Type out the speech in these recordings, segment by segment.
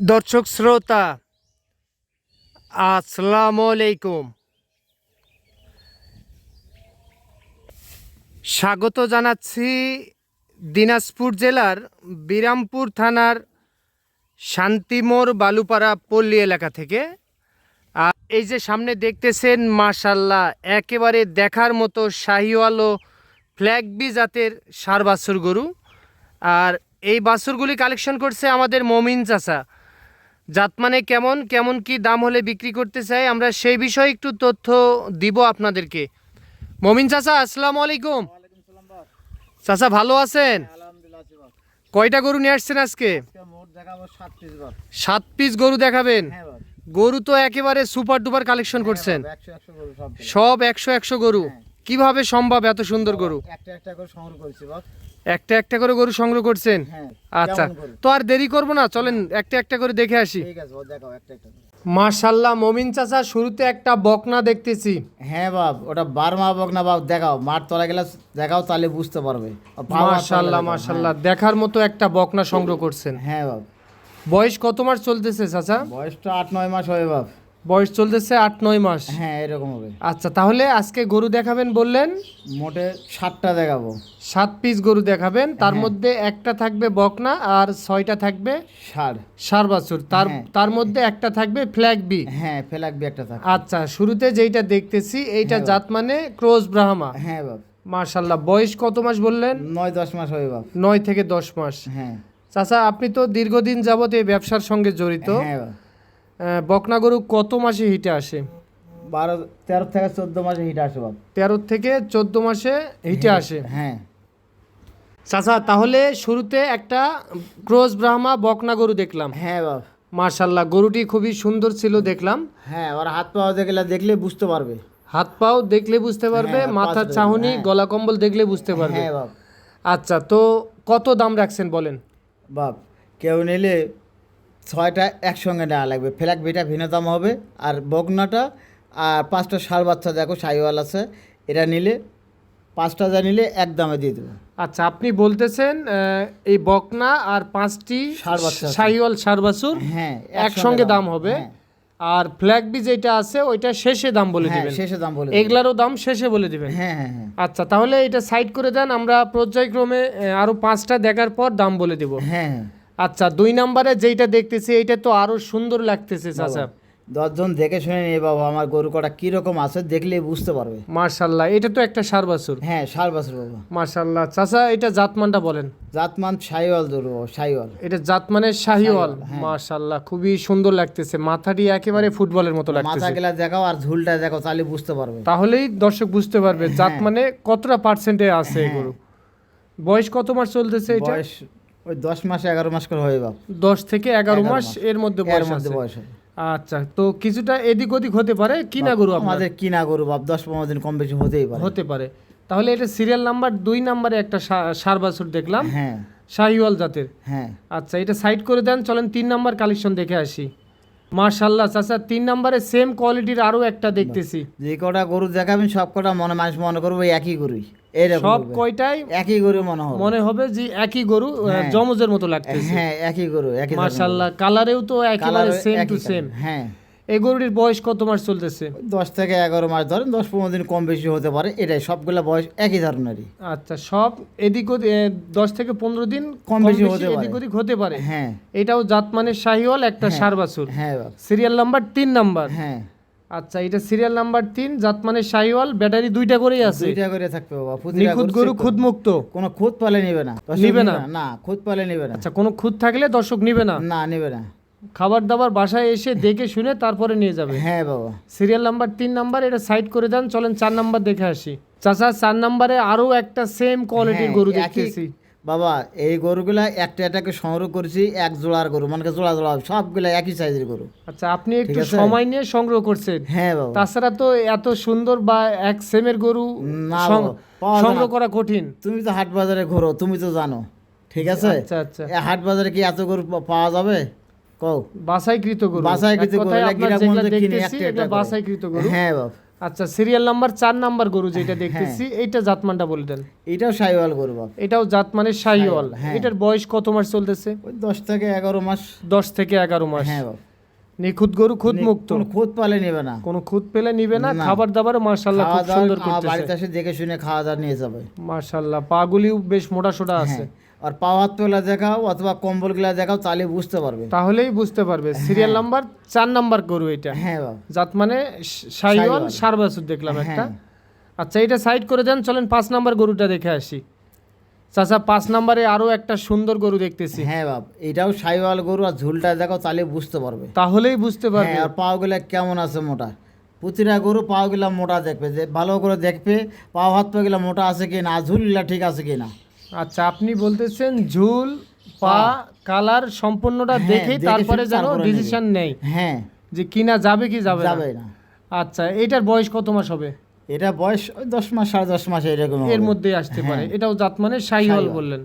দর্শক শ্রোতা আসসালামু আলাইকুম, স্বাগত জানাচ্ছি দিনাজপুর জেলার বিরামপুর থানার শান্তিমোড় বালুপাড়া পল্লী এলাকা থেকে। আর এই যে সামনে দেখতেছেন, মাশাল্লাহ একেবারে দেখার মতো শাহিওয়াল ও ফ্ল্যাগবি জাতের ষাঁড় বাছুর গরু। আর এই বাছুরগুলি কালেকশন করছে আমাদের মমিন চাচা। জাত মানে কেমন কেমন কি দাম হলে বিক্রি করতে চাই, আমরা সেই বিষয়ে একটু তথ্য দিব আপনাদেরকে। মমিন চাচা আসসালামু আলাইকুম। চাচা ভালো আছেন? কয়টা গরু নিয়ে আসছেন আজকে? 7 পিস গরু দেখাবেন। গরু তো একেবারে সুপার ডুপার কালেকশন করছেন, সব 100 গরু। কিভাবে সম্ভব এত সুন্দর গরু? একটা একটা করে গরু সংগ্রহ করছেন। আচ্ছা, তো আর দেরি করবো না, চলেন একটা একটা করে দেখে আসি। মাশাল্লাহ মমিন চাচা, শুরুতে একটা বকনা দেখতেছি। হ্যাঁ বাপ, ওটা বার্মা বকনা বাপ, দেখাও মাঠ তলা গেলে দেখাও, তাহলে বুঝতে পারবে। মাশাল্লাহ মাশাল্লাহ, দেখার মতো একটা বকনা সংগ্রহ করছেন। হ্যাঁ বাপ। বয়স কত মাস চলতেছে চাচা? বয়সটা 8-9 মাস হবে বাপ। বয়স চলতেছে 8-9 মাস। হ্যাঁ এরকম হবে। আচ্ছা, তাহলে আজকে গরু দেখাবেন বললেন? মোটে 7টা দেখাবো। 7 পিস গরু দেখাবেন, তার মধ্যে একটা থাকবে বকনা আর 6টা থাকবে ষাঁড় বাছুর। তার মধ্যে একটা থাকবে ফ্ল্যাগবি। হ্যাঁ ফ্ল্যাগবি একটা থাকবে। আচ্ছা, শুরুতে যেইটা দেখতেছি এইটা জাত মানে ক্রস ব্রাহ্মা। হ্যাঁ বাপ। মাশাল্লাহ, বয়স কত মাস বললেন? 9-10 মাস হবে বাপ। 9 থেকে 10 মাস। হ্যাঁ চাচা, আপনি তো দীর্ঘদিন যাবত এই ব্যবসার সঙ্গে জড়িত। হ্যাঁ বাপ। বকনা গরু কত মাসে হিটে আসে? 13 থেকে 14 মাসে হিট আসে বাপ। 13 থেকে 14 মাসে হিটে আসে। হ্যাঁ চাচা, তাহলে শুরুতে একটা ক্রস ব্রাহ্মা বকনা গরু দেখলাম। হ্যাঁ বাপ। মাশাল্লাহ, গরুটি খুবই সুন্দর ছিল দেখলাম। হ্যাঁ, ওর হাত পা দেখলে বুঝতে পারবে। হাত পাও দেখলে বুঝতে পারবে, মাথার চাহনি গলা কম্বল দেখলে বুঝতে পারবে। হ্যাঁ বাপ। আচ্ছা, তো কত দাম রাখছেন বলেন? বাপ, কেউ নিলে 6টা একসঙ্গে নেওয়া লাগবে। ফ্ল্যাগবিটা ভিন্ন দাম হবে, আর বকনাটা আর 5টা ষাঁড় বাচ্চা দেখো শাহিওয়াল আছে, এটা নিলে 5টা যা নিলে এক দামে দিয়ে দেবো। আচ্ছা, আপনি বলতেছেন এই বকনা আর 5টি শাহিওয়াল ষাঁড় বাছুর হ্যাঁ একসঙ্গে দাম হবে। আর ফ্ল্যাগবি যেটা আছে ওইটা শেষে দাম বলে দিবেন। শেষে দাম বলে এগুলারও দাম শেষে বলে দিবেন। হ্যাঁ হ্যাঁ হ্যাঁ। আচ্ছা, তাহলে এটা সাইড করে দেন, আমরা পর্যায়ক্রমে আরো 5টা দেখার পর দাম বলে দেব। হ্যাঁ। আচ্ছা, 2 নম্বরে যেটা দেখতেছি এইটা তো আরো সুন্দর লাগতেছে চাচা। 10 জন দেখে শুনে নিয়ে বাবা, আমার গরু কটা কিরকম আছে দেখলে বুঝতে পারবে। মাশাল্লাহ, এটা তো একটা ষাঁড় বাছুর। হ্যাঁ ষাঁড় বাছুর বাবা। মাশাল্লাহ চাচা, এটা জাতমানটা বলেন। জাতমান শাহিওয়াল গরু, শাহিওয়াল। এটা জাতমানের শাহিওয়াল। মাশাল্লাহ, খুবই সুন্দর লাগতেছে, মাথাটি একেবারে ফুটবলের মতো লাগতেছে। মাথা গেলা দেখাও আর ঝুলটা দেখাও, তাহলে বুঝতে পারবে। তাহলেই দর্শক বুঝতে পারবে জাতমানে কতটা পার্সেন্টে আছে এই গরু। বয়স কত মাস চলতেছে এটা? বয়স ওই 10 মাস 11 মাস করে হবে বাপ। 10 থেকে 11 মাস এর মধ্যে বয়স আছে। আচ্ছা, তো কিছুটা এদিক ওদিক হতে পারে। কিনা গরু আমাদের, কিনা গরু বাপ, 10-15 দিন কম বেশি হতে পারে। তাহলে এটা সিরিয়াল নাম্বার 2 নম্বরে একটা ষাঁড় বাছুর দেখলাম। হ্যাঁ শাহিওয়াল জাতের। হ্যাঁ। আচ্ছা, এটা সাইড করে দেন, চলেন 3 নাম্বার কালেকশন দেখে আসি। মাশাল্লাহ চাচা, 3 নম্বরে সেম কোয়ালিটির আরো একটা দেখতেছি। যে কটা গরু দেখাবেন সব কটা মানুষ মনে করবে একই গরুই। সব কয়টাই একই গরু মনে হবে যে একই গরু, জমজের মতো লাগতেছে। হ্যাঁ একই গরু, একই। মাশাল্লাহ, কালারেও তো একেবারে সেম টু সেম। হ্যাঁ। এই গরুটির বয়স কত মাস চলতেছে? 10 থেকে 11 মাস ধরেন, 10-15 দিন কম বেশি হতে পারে, এটাই সবগুলা বয়স একই ধরনেরই। আচ্ছা, সব এদিক 10 থেকে 15 দিন কম বেশি এদিক ওদিক হতে পারে। হ্যাঁ। এটাও জাতমানের শাহিওয়াল, একটা ষাঁড় বাছুর। হ্যাঁ। Serial number 3 number. হ্যাঁ। আচ্ছা, এটা সিরিয়াল নাম্বার 3, জাতমানের শাহিওয়াল, ব্যাটারি 2টা করেই আছে। 2টা করে থাকবে বাবা। নিখুঁত গরু, খুদ মুক্ত। কোনো খুদ পালে নিবে না। না, খুদ পালে নিবে না। আচ্ছা, কোনো খুদ থাকলে দর্শক নিবে না? না, নিবে না। খাবার দাবার বাসায় এসে দেখে শুনে তারপরে নিয়ে যাবে। হ্যাঁ বাবা। সিরিয়াল নাম্বার 3 নাম্বার, এটা সাইড করে দেন, চলেন 4 নাম্বার দেখে আসি। চাচা, 4 নাম্বারে আরো একটা সেম কোয়ালিটির গরু দেখতেছি। বাবা, এই গরুগুলা একটাকে সংগ্রহ করেছি, এক জোড়ার গরু, মানে জোড়া সবগুলা একই সাইজের গরু। আচ্ছা, আপনি একটু সময় নিয়ে সংগ্রহ করছেন। হ্যাঁ বাবা। তাছাড়া তো এত সুন্দর বা এক সেমের গরু সংগ্রহ করা কঠিন। তুমি তো হাট বাজারে ঘোরো, তুমি তো জানো। ঠিক আছে। আচ্ছা আচ্ছা, হাট বাজারে কি এত গরু পাওয়া যাবে? কও। বাছাইকৃত গরু। বাছাইকৃত গরু, বাছাইকৃত গরু। হ্যাঁ বাবা। আচ্ছা, সিরিয়াল নাম্বার 4 নাম্বার গরু যেটা দেখতেছি, এইটা জাতমানটা বলে দেন। এটাও শাহিওয়াল গরু বাপ। এটাও জাতমানের শাহিওয়াল। হ্যাঁ। এটার বয়স কত মাস চলতেছে? ওই 10 থেকে 11 মাস। 10 থেকে 11 মাস। হ্যাঁ বাপ। নিখুঁত গরু, খুদ মুক্ত, কোনো খুদ পালে নেবে না, কোনো খুদ পেলে নিবে না। না। খাবার দাবার মাশাআল্লাহ খাওয়া খুব দাওয়া সুন্দর আমার বাড়িতে করতেছে এসে দেখে শুনে খাওয়া দাওয়া নিয়ে যাবে। মাশাআল্লাহ। পাগুলিও বেশ মোটা সোটা আছে। হ্যাঁ, আর পাওয়ার তোলা দেখাও অথবা কম্বল গুলা দেখাও, তাহলে বুঝতে পারবে। তাহলেই বুঝতে পারবে। সিরিয়াল নাম্বার 4 নাম্বার গরু এটা। হ্যাঁ বাপ। জাত মানে শাহিওয়াল, শাহিওয়াল। সার বাছুর দেখলাম একটা। হ্যাঁ। আচ্ছা, এটা সাইড করে দেন, চলেন 5 নাম্বার গরুটা দেখে আসি। চাচা, 5 নাম্বারে আরো একটা সুন্দর গরু দেখতেছি। হ্যাঁ বাপ, এটাও শাহিওয়াল গরু, আর ঝুলটা দেখাও, তাহলে বুঝতে পারবে। তাহলেই বুঝতে পারবে। হ্যাঁ, আর পাগুলা কেমন আছে মোটা। প্রতিটা গরু পাগুলা মোটা দেখবে, যে ভালো করে দেখবে পাও হাত পাগুলা মোটা আছে কি না, ঝুলগুলা ঠিক আছে কি না। আচ্ছা, আপনি বলতেছেন ঝুল, পা, কালার সম্পূর্ণটা হ্যাঁ, দেখেই দেখে তারপরে শুনে যেন তারপরে ডিসিশন নেই হ্যাঁ, যে কিনা যাবে কি যাবে না। যাবে না। আচ্ছা, এটার বয়স কত মাস হবে? এটা বয়স ওই 10 মাস 10.5 মাস এরকম এর হবে। মধ্যেই আসতে পারে। হ্যাঁ। এটাও জাত মানে শাহিওয়াল শাহিওয়াল। বললেন।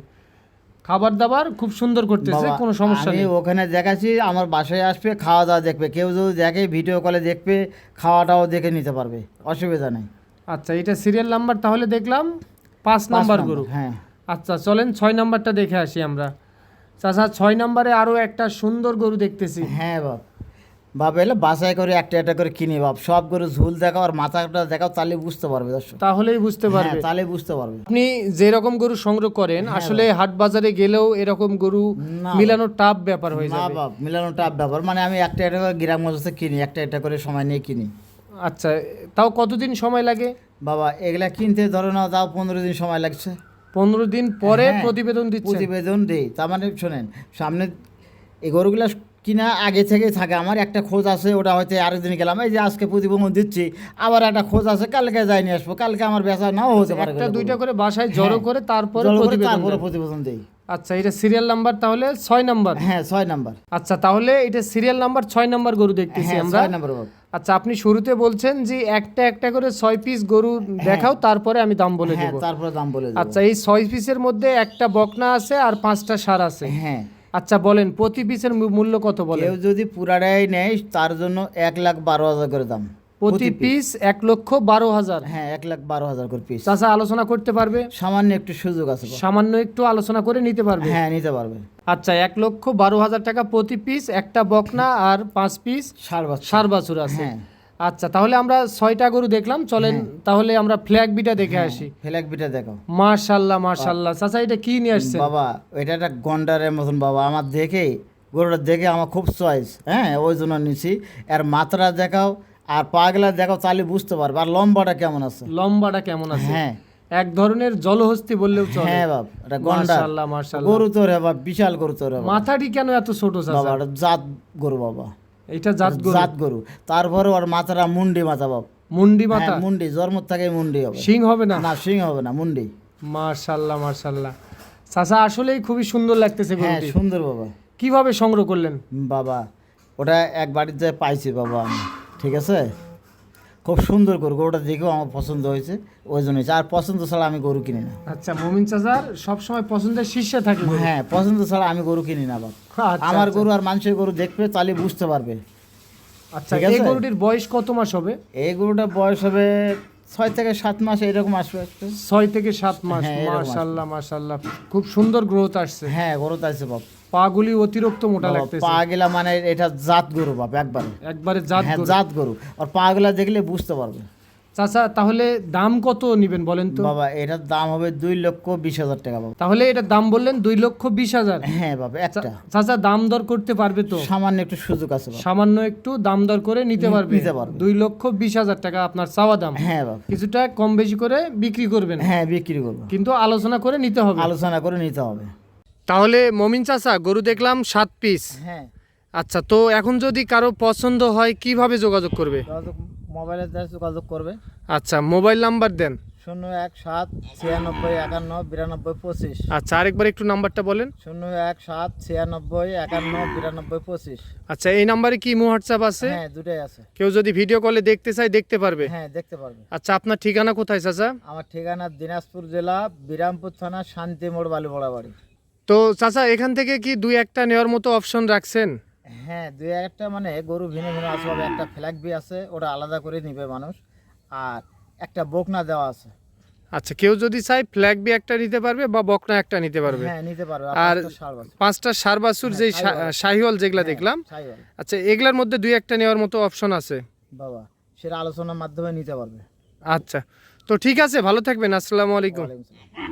খাবার দাবার খুব সুন্দর করতেছে, বাবা, কোনো সমস্যা আমি নেই। ওখানে দেখাচ্ছি, আমার বাসায় আসবে, খাওয়া দাওয়া দেখবে, কেউ যদি দেখে ভিডিও কলে দেখবে, খাওয়াটাও দেখে নিতে পারবে, অসুবিধা নেই। আচ্ছা, এটা সিরিয়াল নাম্বার তাহলে দেখলাম 5 নাম্বার গরু। হ্যাঁ। আচ্ছা, চলেন 6 নাম্বারটা দেখে আসি আমরা। চাচা, 6 নাম্বারে আরো একটা সুন্দর গরু দেখতেছি। হ্যাঁ বাপ। বাপ এলে বাসায় করে একটা একটা করে কিনি বাপ, সব গরু ঝুল দেখাও আর মাথাটা দেখাও, তাহলে বুঝতে পারবে দর্শক। তাহলেই বুঝতে হ্যাঁ, পারবে। তাহলে বুঝতে পারবে। আপনি যেরকম গরু সংগ্রহ করেন, আসলে হাট বাজারে গেলেও এরকম গরু না মিলানো টাফ ব্যাপার হয়ে না যাবে। বাপ, মিলানো টাপ ব্যাপার, মানে আমি একটা একটা করে গ্রামগঞ্জ থেকে কিনি, একটা একটা করে সময় নিয়ে কিনি। আচ্ছা, তাও কতদিন সময় লাগে? বাবা এগুলা কিনতে ধরো না, তাও 15 দিন সময় লাগছে। 15 দিন পরে হ্যাঁ, প্রতিবেদন দিচ্ছে। প্রতিবেদন দিই, তার মানে শোনেন, সামনে এই গরুগুলা কিনা আগে থেকে থাকে, আমার একটা খোঁজ আছে, ওটা হয়তো আরেকদিন গেলাম, এই যে আজকে প্রতিবেদন দিচ্ছি, আবার একটা খোঁজ আছে, কালকে যাই নিয়ে আসবো, কালকে আমার বেচা নাও হতে পারে। একটা দুইটা করে বাসায় জড়ো করে তারপরে জল করে প্রতিবেদন তারপরে দেন। প্রতিবেদন দিই। আচ্ছা, এটা সিরিয়াল নাম্বার তাহলে 6 নাম্বার। হ্যাঁ 6 নাম্বার। আচ্ছা, তাহলে এটা সিরিয়াল নাম্বার 6 নাম্বার গরু দেখতেছি হ্যাঁ আমরা। 6 নাম্বার বাবা। আচ্ছা, আপনি শুরুতে বলছেন যে একটা একটা করে 6 পিস গরু দেখাও, তারপরে আমি দাম বলে হ্যাঁ, দেবো। তারপরে দাম বলে দেবো। আচ্ছা, এই 6 পিসের মধ্যে একটা বকনা আছে আর 5টা ষাঁড় আছে। হ্যাঁ, আচ্ছা, বলেন প্রতি পিসের মূল্য কত বলেন? কেউ যদি পুরাটাই নেয় তার জন্য 1,12,000 করে দাম। প্রতি পিস 1,12,000। হ্যাঁ, 1,12,000 করে পিস। চাচা আলোচনা করতে পারবে? সামান্য একটু সুযোগ আছে বাবা। সামান্য একটু আলোচনা করে নিতে পারবে। হ্যাঁ, নিতে পারবে। আচ্ছা, 1,12,000 টাকা প্রতি পিস, একটা বকনা আর 5 পিস 60 বছর। ষাঁড় বাছুর আছে। হ্যাঁ। আচ্ছা, তাহলে আমরা 6টা গরু দেখলাম, চলেন তাহলে আমরা ফ্ল্যাগ বিটা দেখে আসি। ফ্ল্যাগ বিটা দেখো মাশাআল্লাহ মাশাআল্লাহ। চাচা, এটা কি নিয়ে আসছেন? বাবা, এটা একটা গন্ডারের মতন বাবা, আমার দেখে গরুটা দেখে আমার খুব চয়েস, হ্যাঁ ওই জন্য নিছি। আর মাথাটা দেখাও আর পাগলা দেখাও, তাহলে বুঝতে পারবে। আর লম্বাটা কেমন আছে? লম্বাটা কেমন আছে? হ্যাঁ। এক ধরনের জলহস্তি বললেও চলে। হ্যাঁ বাপ, এটা গন্ডার। মাশাআল্লাহ মাশাআল্লাহ। গরু তো রে বাবা, বিশাল গরু তো রে বাবা। মাথাটি কেন এত ছোট বাবা চাচা? এটা জাত গরু বাবা, এটা জাত গরু? জাত গরু। তারপরে ওর মাথাটা মুন্ডি মাথা বাপ। মুন্ডি মাথা? হ্যাঁ, মুন্ডি, জন্ম থেকে মুন্ডি হবে। শিং হবে না? না, সিং হবে না, মুন্ডি। মাশাআল্লাহ মাশাআল্লাহ। চাচা, আসলেই খুবই সুন্দর লাগতেছে হ্যাঁ, গরুটি। সুন্দর বাবা। কিভাবে সংগ্রহ করলেন? বাবা ওটা এক বাড়িতে পাইছি বাবা আমি, ঠিক আছে। খুব সুন্দর গরু, গরুটা দেখেও আমার পছন্দ হয়েছে, ওই জন্য হয়েছে। আর পছন্দ ছাড়া আমি গরু কিনি না। আচ্ছা, মুমিন চাচার সবসময় পছন্দের শীর্ষে থাকে গরু। হ্যাঁ, পছন্দ ছাড়া আমি গরু কিনি না বাবা। আচ্ছা, আমার আচ্ছা। গরু আর মানুষের গরু দেখবে, তাহলে বুঝতে পারবে। আচ্ছা, ঠিক এই আছে। গরুটির বয়স কত মাস হবে? এই গরুটা বয়স হবে 6 থেকে 7 মাস এরকম আসবে একটু। 6 থেকে 7 মাস। হ্যাঁ, এরকম আসবে। মাশাআল্লাহ মাশাআল্লাহ, খুব সুন্দর গ্রোথ আসছে। হ্যাঁ, গরু তো আছে বাপ। পাগুলি অতিরিক্ত মোটা লাগতেছে। পা গেলা মানে এটা জাত গরু বাপ, একবারে। একবারে জাত হ্যাঁ, গরু। জাত গরু। আর পা গেলা দেখলে বুঝতে পারবে। চাচা, তাহলে দাম কত নিবেন বলেন তো? বাবা এটার দাম হবে 2,20,000 টাকা বাবা। তাহলে এটার দাম বললেন 2,20,000। হ্যাঁ বাবা, একটা চাচা, দাম দর করতে পারবে তো? সামান্য একটু সুযোগ আছে বাবা। সামান্য একটু দাম দর করে নিতে পারবে। নিতে পারবে। 2,20,000 টাকা আপনার চাওয়া দাম। হ্যাঁ বাবা। কিছুটা কম বেশি করে বিক্রি করবেন, হ্যাঁ, বিক্রি করবো, কিন্তু আলোচনা করে নিতে হবে। আলোচনা করে নিতে হবে। তাহলে মমিন চাচা, গরু দেখলাম 7 পিস। হ্যাঁ, আচ্ছা, তো এখন যদি কারো পছন্দ হয় কিভাবে যোগাযোগ করবে? যোগাযোগ মোবাইলের দ্বারা যোগাযোগ করবে। আচ্ছা, মোবাইল নাম্বার দেন। 017 96 92 92 25। আচ্ছা, আরেকবার একটু নাম্বারটা বলেন। 017 96 91 92 25। আচ্ছা, এই নাম্বারে কি হোয়াটসঅ্যাপ আছে? হ্যাঁ, দুটাই আছে। কেউ যদি ভিডিও কলে দেখতে চায় দেখতে পারবে? হ্যাঁ, দেখতে পারবে। আচ্ছা, আপনার ঠিকানা কোথায় চাচা? আমার ঠিকানা দিনাজপুর জেলা বিরামপুর থানা শান্তিমোড় বালুপড়া বাড়ি। তো চাচা, এখান থেকে কি 2-1টা নেওয়ার মতো অপশন রাখছেন? হ্যাঁ, 2-1টা মানে গরু ভিন্ন ভিন্ন আছে বাবা। একটা ফ্ল্যাগ বি আছে, ওটা আলাদা করে নিবে মানুষ। আর একটা বকনা দেওয়া আছে। আচ্ছা, কেউ যদি চায় ফ্ল্যাগ বি একটা নিতে পারবে বা বকনা একটা নিতে পারবে। হ্যাঁ নিতে পারবে। আর পাঁচটা ষাঁড় বাছুর। 5টা ষাঁড় বাছুর হ্যাঁ, যেই শাহিওয়াল। শাহিওয়াল যেগুলা হ্যাঁ, দেখলাম, শাহিওয়াল। আচ্ছা এগুলার মধ্যে 2-1টা নেওয়ার মতো অপশন আছে। বাবা সেটা আলোচনার মাধ্যমে নিতে পারবে। আচ্ছা, তো ঠিক আছে, ভালো থাকবেন, আসসালামু আলাইকুম। ওয়ালাইকুম আসসালাম।